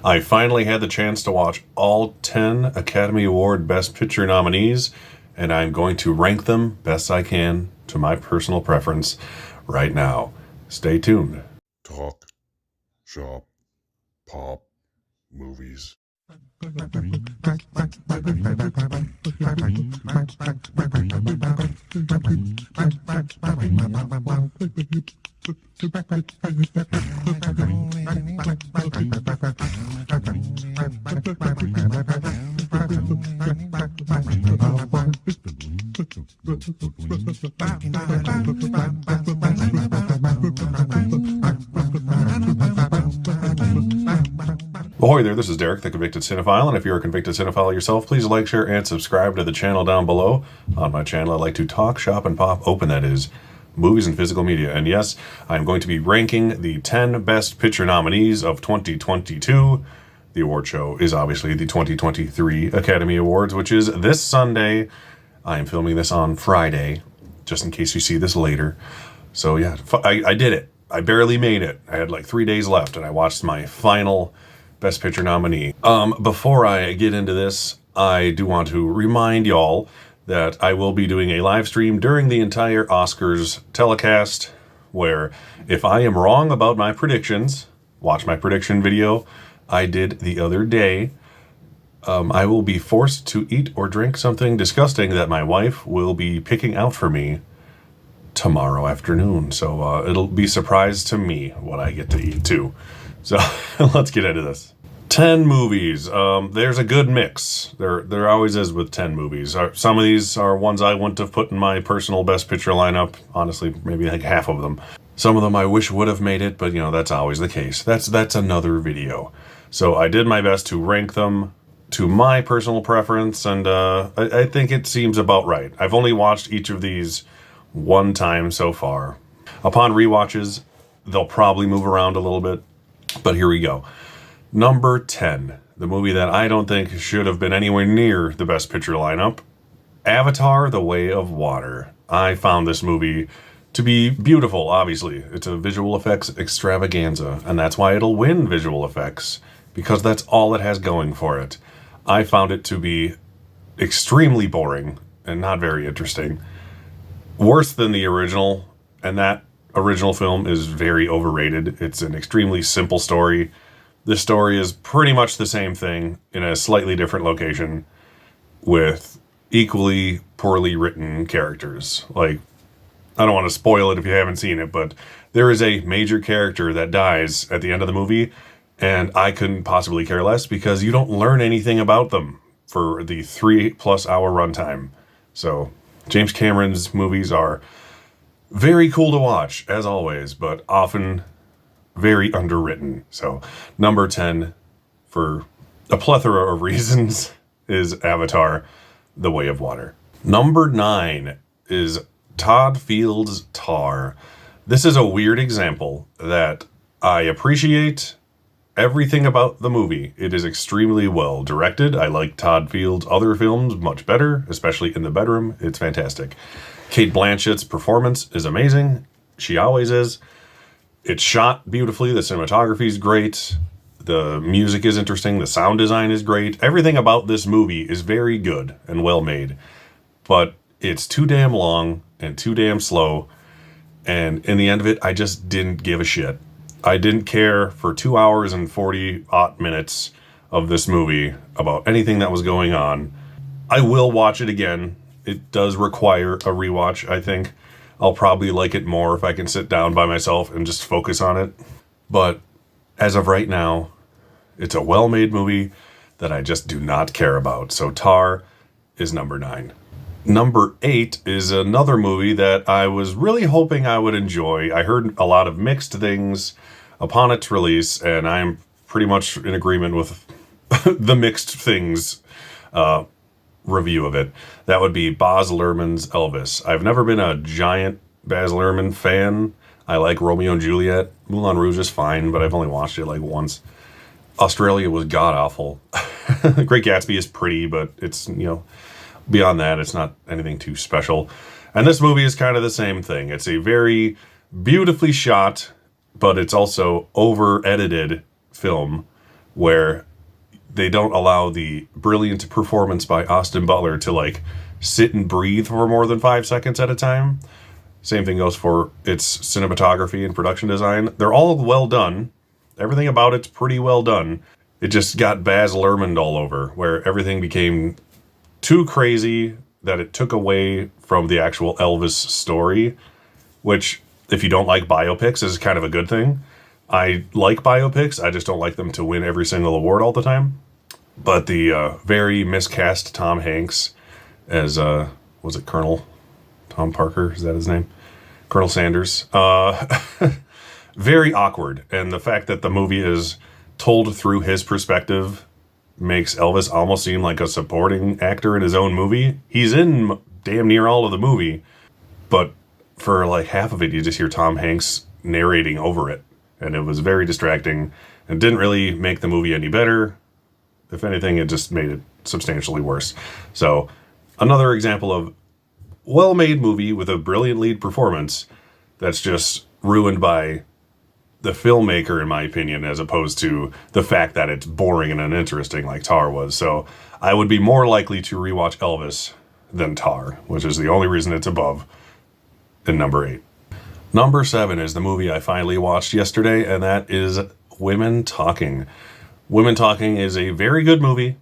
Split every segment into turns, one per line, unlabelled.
I finally had the chance to watch all 10 Academy Award Best Picture nominees, and I'm going to rank them best I can to my personal preference right now. Stay tuned.
Talk, shop, pop, movies.
Ahoy there, this is Derek, the Convicted Cinephile, and if you're a convicted cinephile yourself, please like, share, and subscribe to the channel down below. On my channel, I like to talk, shop, and pop open, that is, movies and physical media. And yes, I'm going to be ranking the 10 Best Picture nominees of 2022. The award show is obviously the 2023 Academy Awards, which is this Sunday. I am filming this on Friday, just in case you see this later. So yeah, I did it. I barely made it. I had like 3 days left, and I watched my final Best Picture nominee. Before I get into this, I do want to remind y'all that I will be doing a live stream during the entire Oscars telecast, where if I am wrong about my predictions, watch my prediction video I did the other day, I will be forced to eat or drink something disgusting that my wife will be picking out for me tomorrow afternoon. So it'll be a surprise to me what I get to eat too. So let's get into this. 10 movies. There's a good mix. There always is with 10 movies. Some of these are ones I wouldn't have put in my personal Best Picture lineup. Honestly, maybe like half of them. Some of them I wish would have made it, but you know, that's always the case. That's another video. So I did my best to rank them to my personal preference, and I think it seems about right. I've only watched each of these one time so far. Upon rewatches, they'll probably move around a little bit. But here we go. Number 10, the movie that I don't think should have been anywhere near the Best Picture lineup, Avatar: The Way of Water. I found this movie to be beautiful, obviously. It's a visual effects extravaganza, and that's why it'll win visual effects, because that's all it has going for it. I found it to be extremely boring and not very interesting. Worse than the original, and that original film is very overrated. It's an extremely simple story. This story is pretty much the same thing in a slightly different location with equally poorly written characters. Like, I don't want to spoil it if you haven't seen it, but there is a major character that dies at the end of the movie, and I couldn't possibly care less because you don't learn anything about them for the 3+ hour runtime. So James Cameron's movies are very cool to watch, as always, but often very underwritten. So number 10, for a plethora of reasons, is Avatar: The Way of Water. Number 9 is Todd Field's Tar. This is a weird example that I appreciate everything about the movie. It is extremely well directed. I like Todd Field's other films much better, especially In the Bedroom. It's fantastic. Cate Blanchett's performance is amazing. She always is. It's shot beautifully. The cinematography is great. The music is interesting. The sound design is great. Everything about this movie is very good and well made. But it's too damn long and too damn slow. And in the end of it, I just didn't give a shit. I didn't care for 2 hours and 40-odd minutes of this movie about anything that was going on. I will watch it again. It does require a rewatch, I think. I'll probably like it more if I can sit down by myself and just focus on it. But as of right now, it's a well-made movie that I just do not care about. So Tar is number 9. Number 8 is another movie that I was really hoping I would enjoy. I heard a lot of mixed things upon its release, and I'm pretty much in agreement with the mixed things review of it. That would be Baz Luhrmann's Elvis. I've never been a giant Baz Luhrmann fan. I like Romeo and Juliet. Moulin Rouge is fine, but I've only watched it like once. Australia was god-awful. Great Gatsby is pretty, but it's, you know, beyond that, it's not anything too special. And this movie is kind of the same thing. It's a very beautifully shot, but it's also over-edited film where they don't allow the brilliant performance by Austin Butler to like sit and breathe for more than 5 seconds at a time. Same thing goes for its cinematography and production design. They're all well done. Everything about it's pretty well done. It just got Baz Luhrmann all over, where everything became too crazy that it took away from the actual Elvis story, which, if you don't like biopics, is kind of a good thing. I like biopics, I just don't like them to win every single award all the time. But the very miscast Tom Hanks as, was it Colonel Tom Parker? Is that his name? Colonel Sanders. Very awkward. And the fact that the movie is told through his perspective makes Elvis almost seem like a supporting actor in his own movie. He's in damn near all of the movie, but for like half of it, you just hear Tom Hanks narrating over it. And it was very distracting and didn't really make the movie any better. If anything, it just made it substantially worse. So, another example of well-made movie with a brilliant lead performance that's just ruined by the filmmaker, in my opinion, as opposed to the fact that it's boring and uninteresting like Tar was. So I would be more likely to rewatch Elvis than Tar, which is the only reason it's above in number 8. Number 7 is the movie I finally watched yesterday, and that is Women Talking. Women Talking is a very good movie.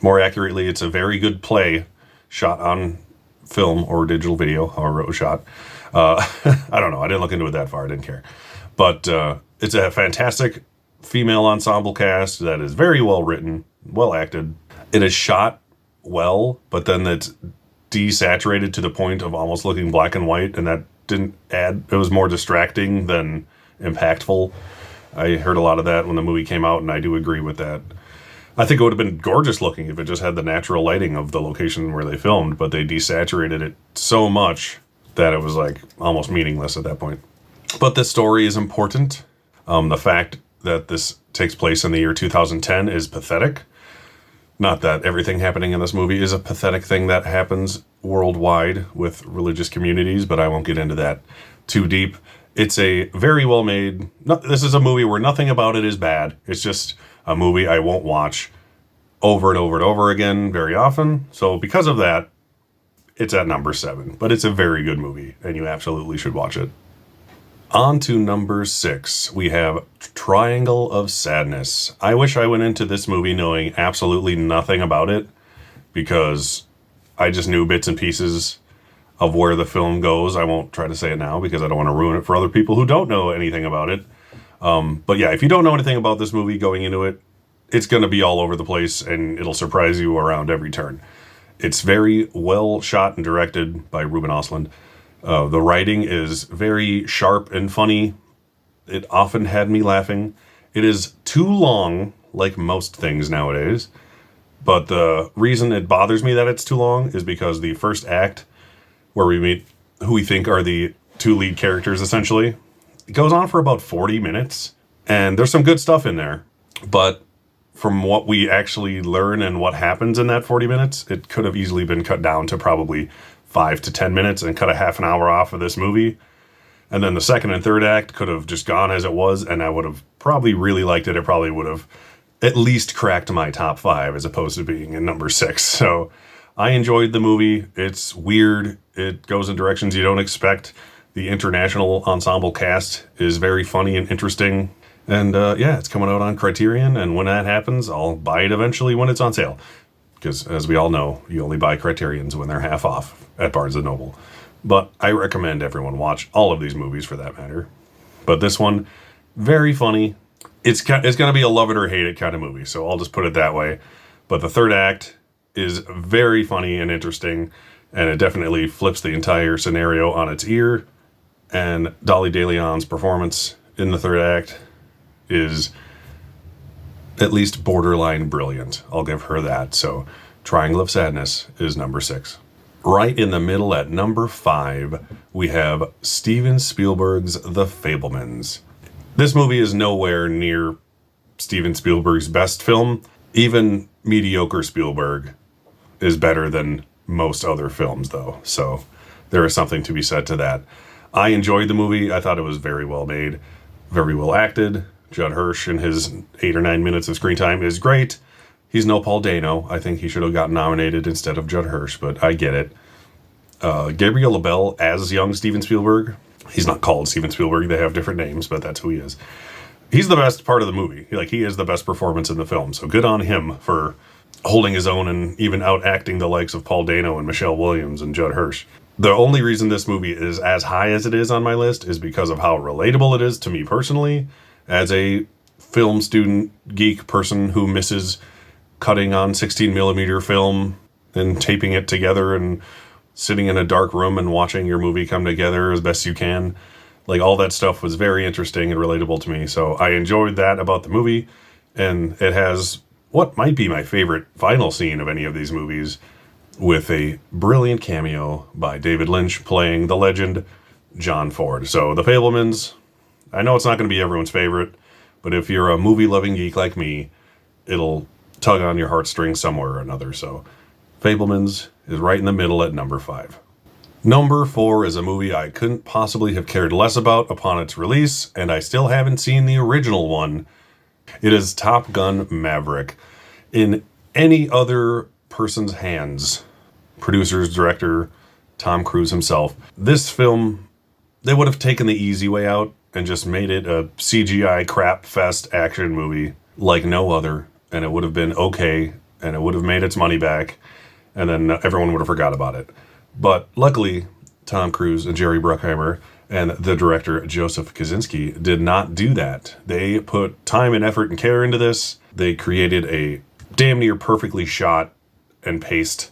More accurately, it's a very good play shot on film or digital video, however it was shot. I don't know. I didn't look into it that far. I didn't care. But it's a fantastic female ensemble cast that is very well written, well acted. It is shot well, but then it's desaturated to the point of almost looking black and white, and that didn't add. It was more distracting than impactful. I heard a lot of that when the movie came out, and I do agree with that. I think it would have been gorgeous looking if it just had the natural lighting of the location where they filmed, but they desaturated it so much that it was like almost meaningless at that point. But this story is important. The fact that this takes place in the year 2010 is pathetic. Not that everything happening in this movie is a pathetic thing that happens worldwide with religious communities, but I won't get into that too deep. It's a very well made. This is a movie where nothing about it is bad. It's just a movie I won't watch over and over and over again very often. So because of that, it's at number 7. But it's a very good movie, and you absolutely should watch it. On to number 6, we have Triangle of Sadness. I wish I went into this movie knowing absolutely nothing about it, because I just knew bits and pieces of where the film goes. I won't try to say it now because I don't want to ruin it for other people who don't know anything about it. But yeah, if you don't know anything about this movie going into it, it's going to be all over the place and it'll surprise you around every turn. It's very well shot and directed by Ruben Östlund. The writing is very sharp and funny. It often had me laughing. It is too long, like most things nowadays. But the reason it bothers me that it's too long is because the first act, where we meet who we think are the 2 lead characters, essentially, it goes on for about 40 minutes. And there's some good stuff in there. But from what we actually learn and what happens in that 40 minutes, it could have easily been cut down to probably 5 to 10 minutes and cut a half an hour off of this movie. And then the second and third act could have just gone as it was, and I would have probably really liked it. It probably would have at least cracked my top 5 as opposed to being in number 6. So I enjoyed the movie. It's weird. It goes in directions you don't expect. The international ensemble cast is very funny and interesting. And yeah, it's coming out on Criterion, and when that happens, I'll buy it eventually when it's on sale. Because, as we all know, you only buy Criterions when they're half off at Barnes & Noble. But I recommend everyone watch all of these movies for that matter. But this one, very funny. It's going to be a love it or hate it kind of movie, so I'll just put it that way. But the third act is very funny and interesting, and it definitely flips the entire scenario on its ear. And Dolly De Leon's performance in the third act is at least borderline brilliant. I'll give her that. So Triangle of Sadness is number 6. Right in the middle at number 5, we have Steven Spielberg's The Fablemans. This movie is nowhere near Steven Spielberg's best film. Even mediocre Spielberg is better than most other films, though. So there is something to be said to that. I enjoyed the movie. I thought it was very well made, very well acted, Judd Hirsch in his 8 or 9 minutes of screen time is great. He's no Paul Dano. I think he should have gotten nominated instead of Judd Hirsch, but I get it. Gabriel LaBelle as young Steven Spielberg. He's not called Steven Spielberg. They have different names, but that's who he is. He's the best part of the movie. Like, he is the best performance in the film. So good on him for holding his own and even out-acting the likes of Paul Dano and Michelle Williams and Judd Hirsch. The only reason this movie is as high as it is on my list is because of how relatable it is to me personally, as a film student, geek person who misses cutting on 16 millimeter film and taping it together and sitting in a dark room and watching your movie come together as best you can. Like, all that stuff was very interesting and relatable to me. So I enjoyed that about the movie. And it has what might be my favorite final scene of any of these movies, with a brilliant cameo by David Lynch playing the legend John Ford. So The Fablemans, I know it's not going to be everyone's favorite, but if you're a movie-loving geek like me, it'll tug on your heartstrings somewhere or another. So Fablemans is right in the middle at number 5. Number 4 is a movie I couldn't possibly have cared less about upon its release, and I still haven't seen the original one. It is Top Gun Maverick. In any other person's hands, producers, director, Tom Cruise himself, this film, they would have taken the easy way out and just made it a CGI crap fest action movie like no other, and it would have been okay, and it would have made its money back, and then everyone would have forgot about it. But luckily, Tom Cruise and Jerry Bruckheimer and the director Joseph Kosinski did not do that. They put time and effort and care into this. They created a damn near perfectly shot and paced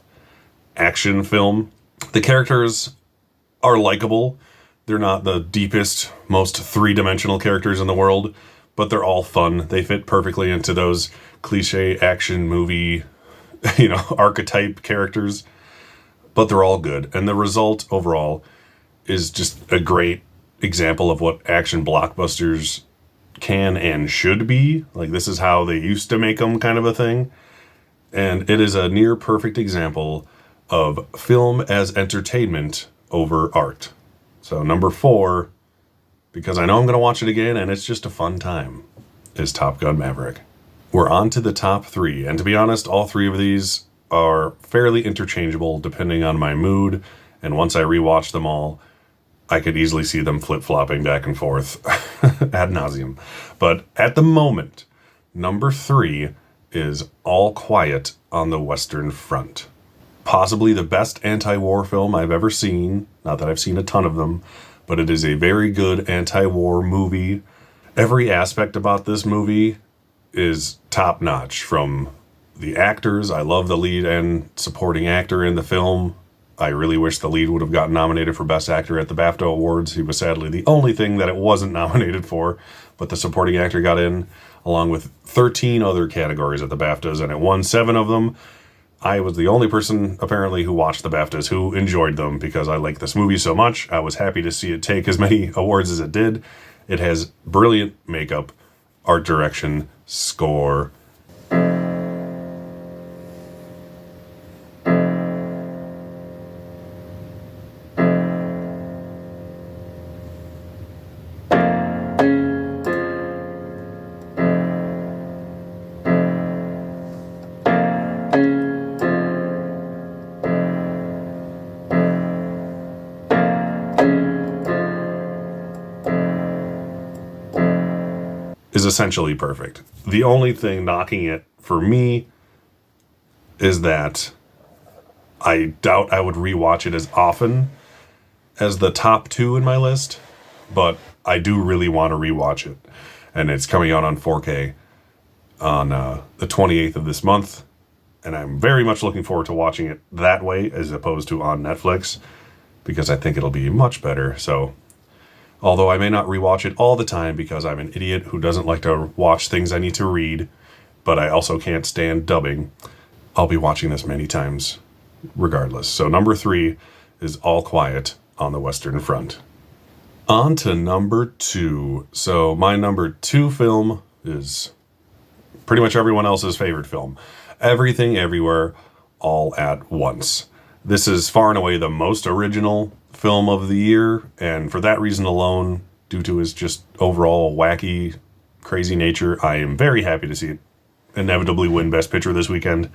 action film. The characters are likable. They're not the deepest, most three-dimensional characters in the world, but they're all fun. They fit perfectly into those cliche action movie, archetype characters, but they're all good. And the result overall is just a great example of what action blockbusters can and should be. Like, this is how they used to make them, kind of a thing. And it is a near perfect example of film as entertainment over art. So number 4, because I know I'm going to watch it again and it's just a fun time, is Top Gun Maverick. We're on to the top 3. And to be honest, all 3 of these are fairly interchangeable depending on my mood. And once I rewatch them all, I could easily see them flip-flopping back and forth ad nauseum. But at the moment, number 3 is All Quiet on the Western Front. Possibly the best anti-war film I've ever seen. Not that I've seen a ton of them, but it is a very good anti-war movie. Every aspect about this movie is top-notch. From the actors, I love the lead and supporting actor in the film. I really wish the lead would have gotten nominated for Best Actor at the BAFTA Awards. He was sadly the only thing that it wasn't nominated for, but the supporting actor got in, along with 13 other categories at the BAFTAs, and it won 7 of them. I was the only person, apparently, who watched the BAFTAs who enjoyed them because I like this movie so much. I was happy to see it take as many awards as it did. It has brilliant makeup, art direction, score. Is essentially perfect. The only thing knocking it for me is that I doubt I would rewatch it as often as the top 2 in my list, but I do really want to rewatch it. And it's coming out on 4K on the 28th of this month, and I'm very much looking forward to watching it that way as opposed to on Netflix, because I think it'll be much better. So although I may not rewatch it all the time because I'm an idiot who doesn't like to watch things I need to read, but I also can't stand dubbing, I'll be watching this many times regardless. So number 3 is All Quiet on the Western Front. On to number 2. So my number 2 film is pretty much everyone else's favorite film. Everything Everywhere All at Once. This is far and away the most original film of the year, and for that reason alone, due to his just overall wacky crazy nature. I am very happy to see it inevitably win Best Picture this weekend.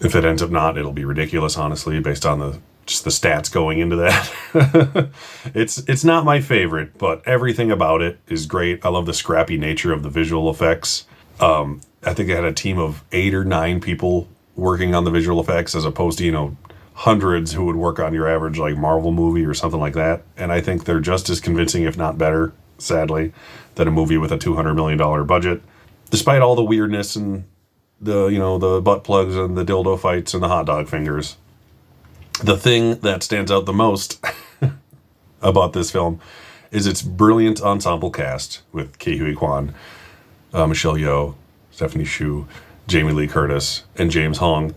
If it ends up not, it'll be ridiculous, honestly, based on the stats going into that. It's not my favorite, but everything about it is great. I love the scrappy nature of the visual effects. I think I had a team of 8 or 9 people working on the visual effects, as opposed to, hundreds who would work on your average like Marvel movie or something like that. And I think they're just as convincing, if not better, sadly, than a movie with a $200 million budget. Despite all the weirdness and the butt plugs and the dildo fights and the hot dog fingers. The thing that stands out the most about this film is its brilliant ensemble cast with Ke Huy Quan, Michelle Yeoh, Stephanie Hsu, Jamie Lee Curtis, and James Hong.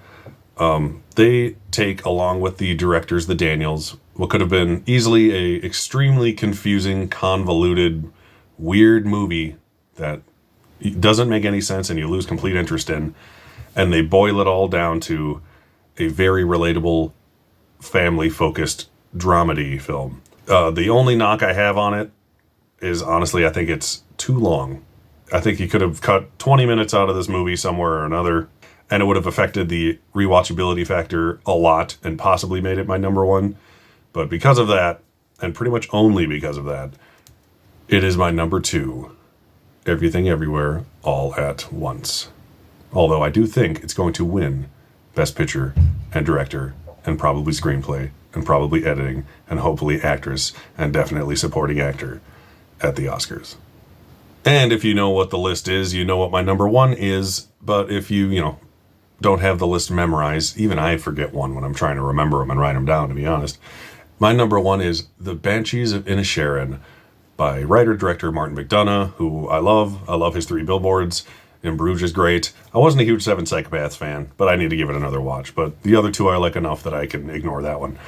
They take, along with the directors, the Daniels, what could have been easily a extremely confusing, convoluted, weird movie that doesn't make any sense and you lose complete interest in, and they boil it all down to a very relatable, family-focused dramedy film. The only knock I have on it is, honestly, I think it's too long. I think you could have cut 20 minutes out of this movie somewhere or another, and it would have affected the rewatchability factor a lot and possibly made it my number one. But because of that, and pretty much only because of that, it is my number 2. Everything Everywhere All at Once. Although I do think it's going to win Best Picture and Director and probably Screenplay and probably Editing and hopefully Actress and definitely Supporting Actor at the Oscars. And if you know what the list is, you know what my number 1 is. But if you don't have the list memorized, even I forget one when I'm trying to remember them and write them down, to be honest. My number 1 is The Banshees of Inisherin, by writer-director Martin McDonagh, who I love. I love his 3 Billboards. In Bruges is great. I wasn't a huge 7 Psychopaths fan, but I need to give it another watch. But the other 2 I like enough that I can ignore that one.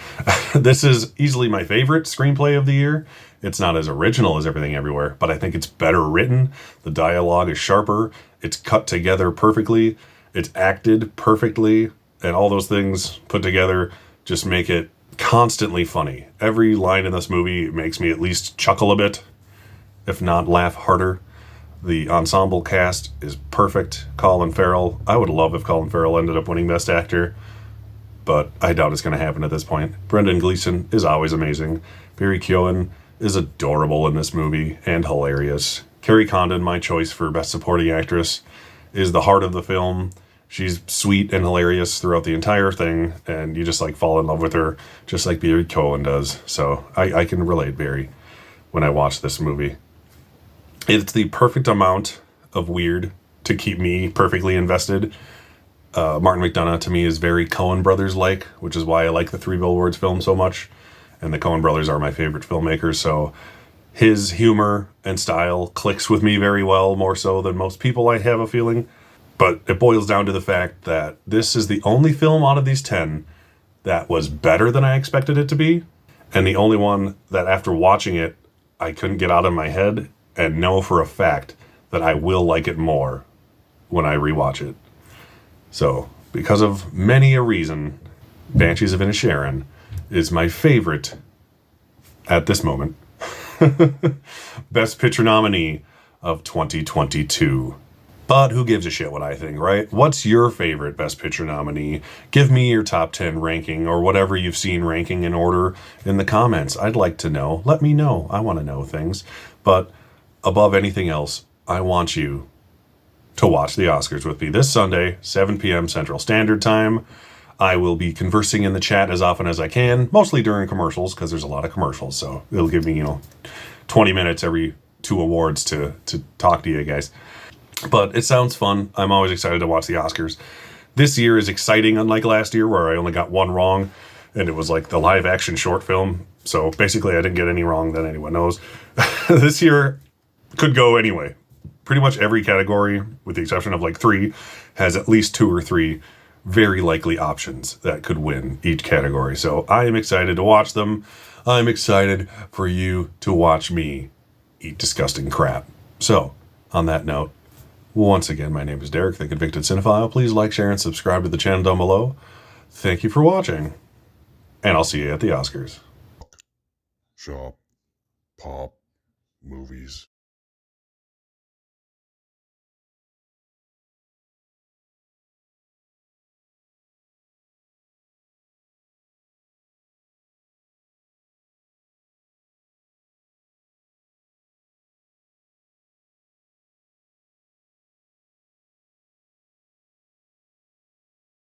This is easily my favorite screenplay of the year. It's not as original as Everything Everywhere, but I think it's better written. The dialogue is sharper. It's cut together perfectly. It's acted perfectly. And all those things put together just make it constantly funny. Every line in this movie makes me at least chuckle a bit, if not laugh harder. The ensemble cast is perfect. Colin Farrell. I would love if Colin Farrell ended up winning Best Actor, but I doubt it's going to happen at this point. Brendan Gleeson is always amazing. Barry Keoghan is adorable in this movie and hilarious. Carrie Condon, my choice for Best Supporting Actress, is the heart of the film. She's sweet and hilarious throughout the entire thing, and you just fall in love with her, just like Barry Keoghan does. So I can relate Barry when I watch this movie. It's the perfect amount of weird to keep me perfectly invested. Martin McDonagh, to me, is very Coen Brothers-like, which is why I like the 3 Billboards film so much. And the Coen Brothers are my favorite filmmakers, so his humor and style clicks with me very well, more so than most people, I have a feeling. But it boils down to the fact that this is the only film out of these 10 that was better than I expected it to be, and the only one that after watching it, I couldn't get out of my head and know for a fact that I will like it more when I rewatch it. So, because of many a reason, Banshees of Inisherin is my favorite at this moment. Best Picture nominee of 2022. But who gives a shit what I think, right? What's your favorite Best Picture nominee? Give me your top 10 ranking or whatever you've seen ranking in order in the comments. I'd like to know. Let me know. I want to know things. But above anything else, I want you to watch the Oscars with me this Sunday, 7 p.m. Central Standard Time. I will be conversing in the chat as often as I can, mostly during commercials, because there's a lot of commercials. So it'll give me, 20 minutes every 2 awards to talk to you guys. But it sounds fun. I'm always excited to watch the Oscars. This year is exciting, unlike last year, where I only got one wrong, and it was like the live-action short film. So basically, I didn't get any wrong that anyone knows. This year could go anyway. Pretty much every category, with the exception of 3, has at least 2 or 3 very likely options that could win each category. So I am excited to watch them. I'm excited for you to watch me eat disgusting crap. So, on that note, once again, my name is Derek, the Convicted Cinephile. Please like, share, and subscribe to the channel down below. Thank you for watching, and I'll see you at the Oscars.
Shop, pop, movies.